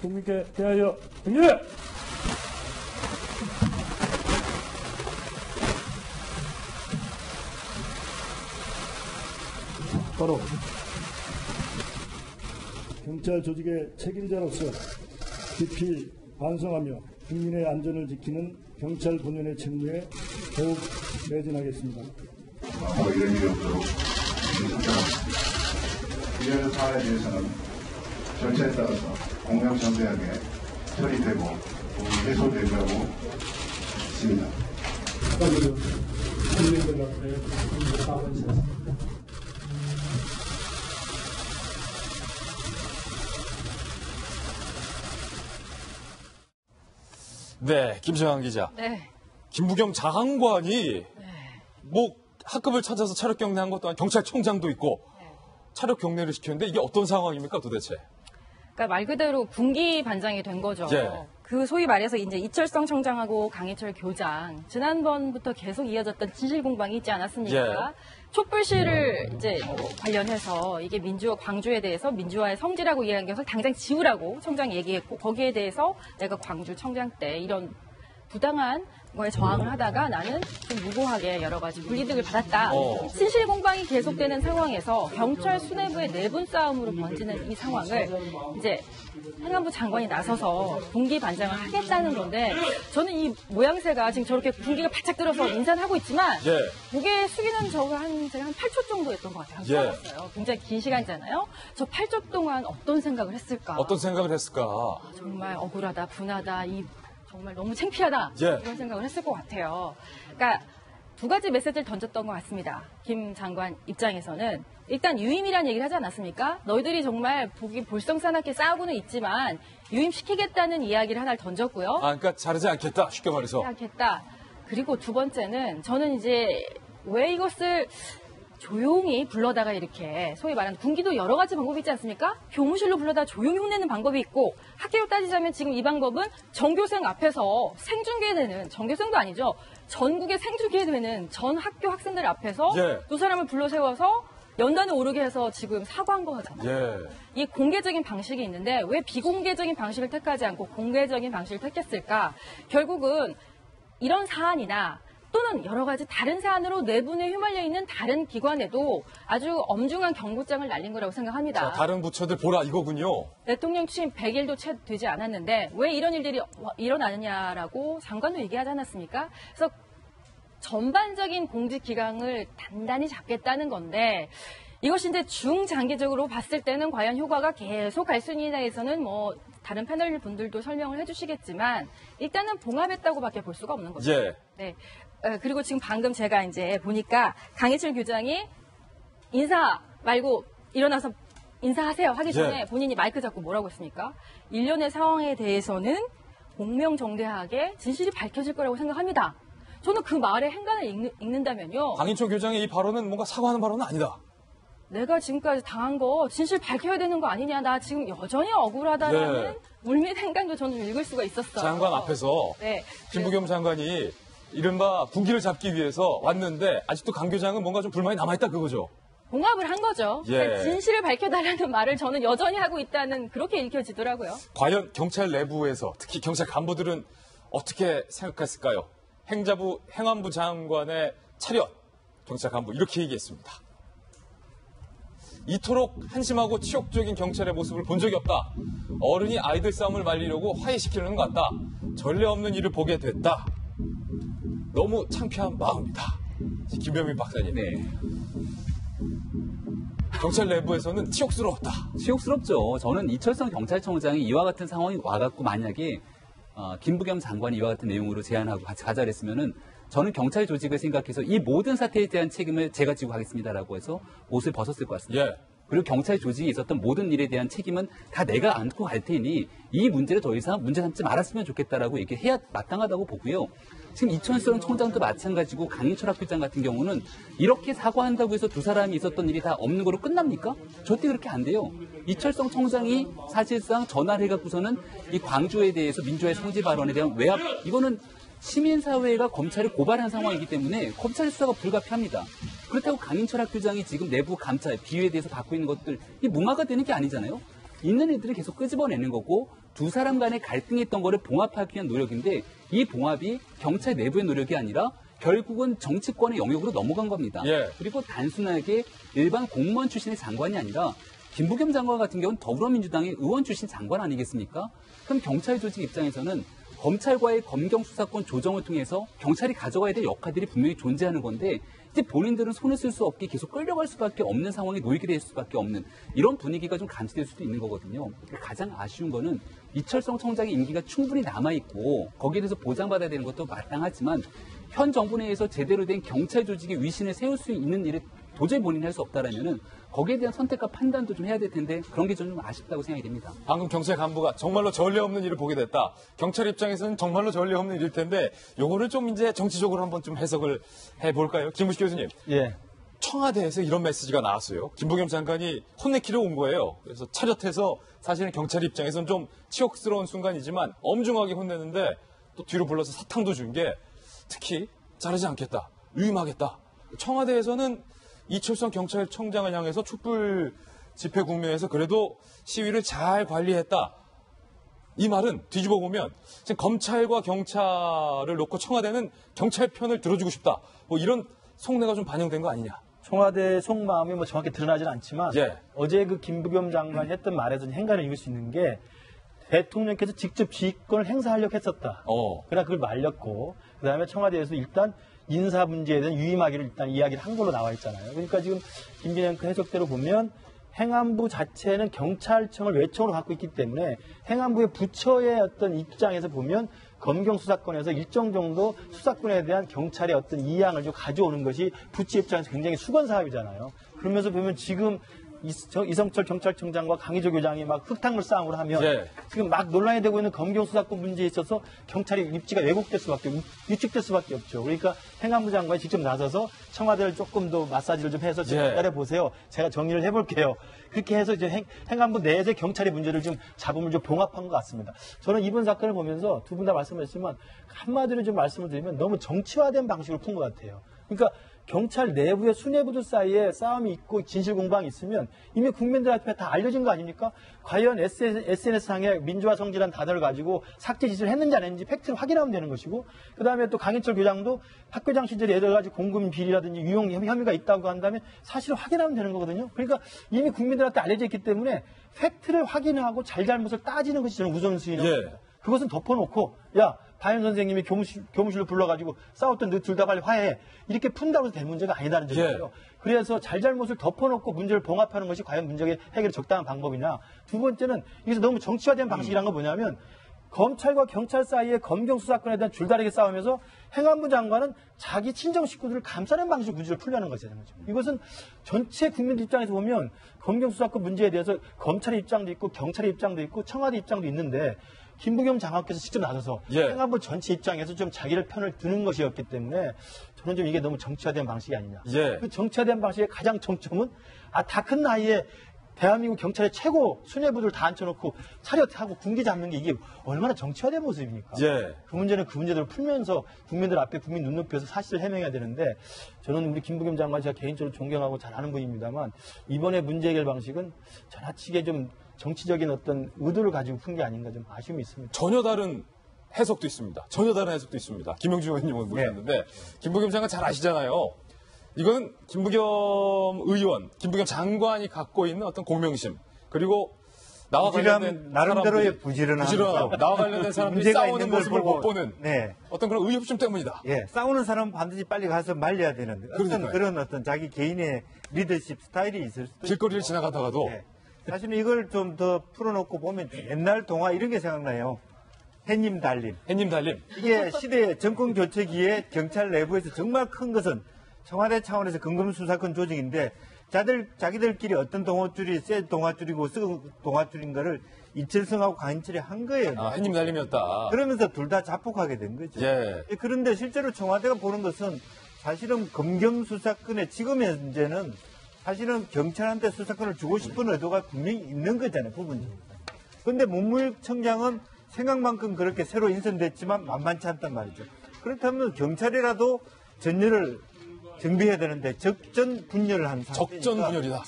국민께 대하여 승리해! 바로 경찰 조직의 책임자로서 깊이 반성하며 국민의 안전을 지키는 경찰 본연의 책무에 더욱 매진하겠습니다. 앞으로 이런 일이 없도록 이런 사안에 대해서는 절차에 따라서 공명정대하게 처리되고 해소되리라고 믿습니다. 국민들 앞에 사과드리겠습니다. 네, 김정한 기자. 네. 김부겸 장관이 뭐 학급을 찾아서 차력 경례한 것도 아니고 경찰청장도 있고 차력 경례를 시켰는데 이게 어떤 상황입니까 도대체? 그러니까 말 그대로 군기 반장이 된 거죠. 예. 그 소위 말해서 이제 이철성 청장하고 강희철 교장 지난번부터 계속 이어졌던 진실 공방이 있지 않았습니까? 예. 촛불 시위를 이제 관련해서 이게 광주에 대해서 민주화의 성지라고 이야기한 것을 당장 지우라고 청장이 얘기했고 거기에 대해서 내가 광주 청장 때 이런 부당한 거에 저항을 하다가 나는 좀 무고하게 여러 가지 물리득을 받았다. 진실 공방이 계속되는 상황에서 경찰 수뇌부의 내분 싸움으로 번지는 이 상황을 이제 행안부 장관이 나서서 군기 반장을 하겠다는 건데 저는 이 모양새가 지금 저렇게 군기가 바짝 들어서 인사를 하고 있지만 고개 숙이는 저가 제가 한 8초 정도 했던 것 같아요. 요 굉장히 긴 시간이잖아요. 저 8초 동안 어떤 생각을 했을까? 어떤 생각을 했을까? 정말 억울하다, 분하다, 정말 너무 창피하다 이런 생각을 했을 것 같아요. 그러니까 두 가지 메시지를 던졌던 것 같습니다. 김 장관 입장에서는 일단 유임이라는 얘기를 하지 않았습니까? 너희들이 정말 보기 볼썽사납게 싸우고는 있지만 유임시키겠다는 이야기를 하나를 던졌고요. 그러니까 자르지 않겠다 쉽게 말해서. 자르지 않겠다. 그리고 두 번째는 저는 이제 왜 이것을 조용히 불러다가 이렇게 소위 말하는 군기도 여러 가지 방법이 있지 않습니까? 교무실로 불러다 조용히 혼내는 방법이 있고 학교로 따지자면 지금 이 방법은 전교생 앞에서 생중계되는 전교생도 아니죠. 전국에 생중계되는 전 학교 학생들 앞에서 두 사람을 불러 세워서 연단을 오르게 해서 지금 사과한 거잖아요. 이 공개적인 방식이 있는데 왜 비공개적인 방식을 택하지 않고 공개적인 방식을 택했을까? 결국은 이런 사안이나 또는 여러 가지 다른 사안으로 내분에 휘말려 있는 다른 기관에도 아주 엄중한 경고장을 날린 거라고 생각합니다. 자, 다른 부처들 보라 이거군요. 대통령 취임 100일도 채 되지 않았는데 왜 이런 일들이 일어나느냐라고 장관도 얘기하지 않았습니까? 그래서 전반적인 공직 기강을 단단히 잡겠다는 건데 이것이 이제 중장기적으로 봤을 때는 과연 효과가 계속 갈 수 있느냐에 대해서는 뭐 다른 패널 분들도 설명을 해주시겠지만 일단은 봉합했다고밖에 볼 수가 없는 거죠. 네. 그리고 지금 방금 제가 이제 보니까 강희철 교장이 인사 말고 일어나서 인사하세요 하기 전에 본인이 마이크 잡고 뭐라고 했습니까? 일련의 상황에 대해서는 공명정대하게 진실이 밝혀질 거라고 생각합니다. 저는 그 말의 행간을 읽는다면요. 강인철 교장의 이 발언은 뭔가 사과하는 발언은 아니다. 내가 지금까지 당한 거 진실 밝혀야 되는 거 아니냐. 나 지금 여전히 억울하다라는 물밑 행간도 저는 좀 읽을 수가 있었어요. 장관 앞에서 김부겸 장관이 이른바 군기를 잡기 위해서 왔는데 아직도 강 교장은 뭔가 좀 불만이 남아있다 그거죠. 봉합을 한 거죠. 진실을 밝혀달라는 말을 저는 여전히 하고 있다는 그렇게 읽혀지더라고요. 과연 경찰 내부에서 특히 경찰 간부들은 어떻게 생각했을까요? 행안부 장관의 차렷 경찰 간부 이렇게 얘기했습니다. 이토록 한심하고 치욕적인 경찰의 모습을 본 적이 없다. 어른이 아이들 싸움을 말리려고 화해시키려는 것 같다. 전례 없는 일을 보게 됐다. 너무 창피한 마음이다. 김병민 박사님. 경찰 내부에서는 치욕스러웠다. 치욕스럽죠. 저는 이철성 경찰청장이 이와 같은 상황이 와갖고 만약에 김부겸 장관이 이와 같은 내용으로 제안하고 같이 가자를 했으면은 저는 경찰 조직을 생각해서 이 모든 사태에 대한 책임을 제가 지고 가겠습니다라고 해서 옷을 벗었을 것 같습니다. 그리고 경찰 조직에 있었던 모든 일에 대한 책임은 다 내가 안고 갈 테니 이 문제를 더 이상 문제 삼지 말았으면 좋겠다라고 얘기해야 마땅하다고 보고요. 지금 이철성 총장도 마찬가지고 강인철 학교장 같은 경우는 이렇게 사과한다고 해서 두 사람이 있었던 일이 다 없는 거로 끝납니까? 절대 그렇게 안 돼요. 이철성 총장이 사실상 전화를 해갖고서는 이 광주에 대해서 민주화의 성지 발언에 대한 외압, 이거는 시민사회가 검찰을 고발한 상황이기 때문에 검찰 수사가 불가피합니다. 그렇다고 강인철 학교장이 지금 내부 감찰, 비위에 대해서 받고 있는 것들, 이 무마가 되는 게 아니잖아요. 있는 애들을 계속 끄집어내는 거고 두 사람 간의 갈등이 있던 거를 봉합하기 위한 노력인데 이 봉합이 경찰 내부의 노력이 아니라 결국은 정치권의 영역으로 넘어간 겁니다. 예. 그리고 단순하게 일반 공무원 출신의 장관이 아니라 김부겸 장관 같은 경우는 더불어민주당의 의원 출신 장관 아니겠습니까? 그럼 경찰 조직 입장에서는 검찰과의 검경 수사권 조정을 통해서 경찰이 가져가야 될 역할들이 분명히 존재하는 건데 이제 본인들은 손을 쓸 수 없게 계속 끌려갈 수밖에 없는 상황에 놓이게 될 수밖에 없는 이런 분위기가 좀 감지될 수도 있는 거거든요. 가장 아쉬운 거는 이철성 청장의 임기가 충분히 남아있고 거기에 대해서 보장받아야 되는 것도 마땅하지만 현 정부 내에서 제대로 된 경찰 조직의 위신을 세울 수 있는 일을 도저히 본인이 할 수 없다라면은 거기에 대한 선택과 판단도 좀 해야 될 텐데 그런 게 좀 아쉽다고 생각이 됩니다. 방금 경찰 간부가 정말로 전례 없는 일을 보게 됐다. 경찰 입장에서는 정말로 전례 없는 일일 텐데 요거를 좀 이제 정치적으로 한번 좀 해석을 해볼까요? 김부식 교수님. 예. 청와대에서 이런 메시지가 나왔어요. 김부겸 장관이 혼내키러 온 거예요. 그래서 차렷해서 사실은 경찰 입장에서는 좀 치욕스러운 순간이지만 엄중하게 혼내는데 또 뒤로 불러서 사탕도 준 게 특히 자르지 않겠다. 위임하겠다. 청와대에서는 이철성 경찰청장을 향해서 촛불 집회 국면에서 그래도 시위를 잘 관리했다. 이 말은 뒤집어 보면 지금 검찰과 경찰을 놓고 청와대는 경찰 편을 들어주고 싶다. 뭐 이런 속내가 좀 반영된 거 아니냐. 청와대 속마음이 뭐 정확히 드러나진 않지만 예. 어제 그 김부겸 장관이 했던 말에서 행간을 읽을 수 있는 게 대통령께서 직접 지휘권을 행사하려고 했었다. 그러나 그걸 말렸고 그다음에 청와대에서 일단 인사 문제에 대한 유임하기를 일단 이야기를 한 걸로 나와 있잖아요. 그러니까 지금 김진영 해석대로 보면 행안부 자체는 경찰청을 외청으로 갖고 있기 때문에 행안부의 부처의 어떤 입장에서 보면 검경 수사권에서 일정 정도 수사권에 대한 경찰의 어떤 이양을 좀 가져오는 것이 부처 입장에서 굉장히 수건 사업이잖아요. 그러면서 보면 지금 이성철 경찰청장과 강희조 교장이 막 흙탕물 싸움을 하면 예. 지금 막 논란이 되고 있는 검경 수사권 문제에 있어서 경찰이 입지가 왜곡될 수밖에 유축될 수밖에 없죠. 그러니까 행안부 장관이 직접 나서서 청와대를 조금 더 마사지를 좀 해서 예. 기다려 보세요. 제가 정리를 해볼게요. 그렇게 해서 이제 행안부 내에서 경찰의 문제를 좀 잡음을 좀 봉합한 것 같습니다. 저는 이번 사건을 보면서 두 분 다 말씀하셨지만 한마디로 좀 말씀을 드리면 너무 정치화된 방식으로 푼 것 같아요. 그러니까 경찰 내부의 수뇌부들 사이에 싸움이 있고 진실 공방이 있으면 이미 국민들 앞에 다 알려진 거 아닙니까? 과연 SNS상에 민주화 성질한 단어를 가지고 삭제 짓을 했는지 안 했는지 팩트를 확인하면 되는 것이고 그다음에 또 강인철 교장도 학교장 시절에 여러 가지 공금 비리라든지 유용 혐의가 있다고 한다면 사실을 확인하면 되는 거거든요. 그러니까 이미 국민들한테 알려져 있기 때문에 팩트를 확인하고 잘잘못을 따지는 것이 저는 우선순위라고 봅니다. 그것은 덮어놓고 야 바연 선생님이 교무실로 불러가지고 싸웠던 너 둘 다 빨리 화해해 이렇게 푼다고 해서 될 문제가 아니다는 점이에요. 그래서 잘잘못을 덮어놓고 문제를 봉합하는 것이 과연 문제의 해결의 적당한 방법이냐. 두 번째는 이것이 너무 정치화된 방식이라는 건 뭐냐면 검찰과 경찰 사이에 검경 수사권에 대한 줄다리기 싸움에서 행안부 장관은 자기 친정 식구들을 감싸는 방식으로 문제를 풀려는 것이잖아요. 이것은 전체 국민들 입장에서 보면 검경 수사권 문제에 대해서 검찰의 입장도 있고 경찰의 입장도 있고 청와대 입장도 있는데 김부겸 장관께서 직접 나서서 행안부 전체 입장에서 좀 자기를 편을 두는 것이었기 때문에 저는 좀 이게 너무 정치화된 방식이 아니냐. 그 정치화된 방식의 가장 정점은 다 큰 나이에 대한민국 경찰의 최고 수뇌부들 다 앉혀놓고 차렷하고 군기 잡는 게 이게 얼마나 정치화된 모습입니까? 그 문제는 그 문제들을 풀면서 국민들 앞에 국민 눈높이에서 사실을 해명해야 되는데 저는 우리 김부겸 장관 제가 개인적으로 존경하고 잘 아는 분입니다만 이번에 문제 해결 방식은 지나치게 좀 정치적인 어떤 의도를 가지고 푼 게 아닌가 좀 아쉬움이 있습니다. 전혀 다른 해석도 있습니다. 전혀 다른 해석도 있습니다. 김영주 의원님을 모셨는데 김부겸 장관 잘 아시잖아요. 이거는 김부겸 의원, 김부겸 장관이 갖고 있는 어떤 공명심 그리고 나와 관련된 나름대로의 부지런함, 나와 관련된 사람들이 싸우는 모습을 못 보는 어떤 그런 의협심 때문이다. 싸우는 사람은 반드시 빨리 가서 말려야 되는 그런 어떤 자기 개인의 리더십 스타일이 있을 수도 길거리를 지나가다가도 사실은 이걸 좀 더 풀어놓고 보면 옛날 동화 이런 게 생각나요. 해님 달림. 이게 시대 정권 교체기에 경찰 내부에서 정말 큰 것은 청와대 차원에서 검경 수사권 조직인데 자기들끼리 어떤 동아줄이 새 동아줄이고 썩은 동아줄인 거를 이철성하고 강인철이 한 거예요. 해님 달림이었다. 그러면서 둘 다 자폭하게 된 거죠. 그런데 실제로 청와대가 보는 것은 사실은 검경 수사권의 지금 현재는 사실은 경찰한테 수사권을 주고 싶은 의도가 분명히 있는 거잖아요. 부분적으로. 그런데 문무일청장은 생각만큼 그렇게 새로 인선됐지만 만만치 않단 말이죠. 그렇다면 경찰이라도 전열을 정비해야 되는데 적전 분열을 한 상태니까. 적전 분열이다.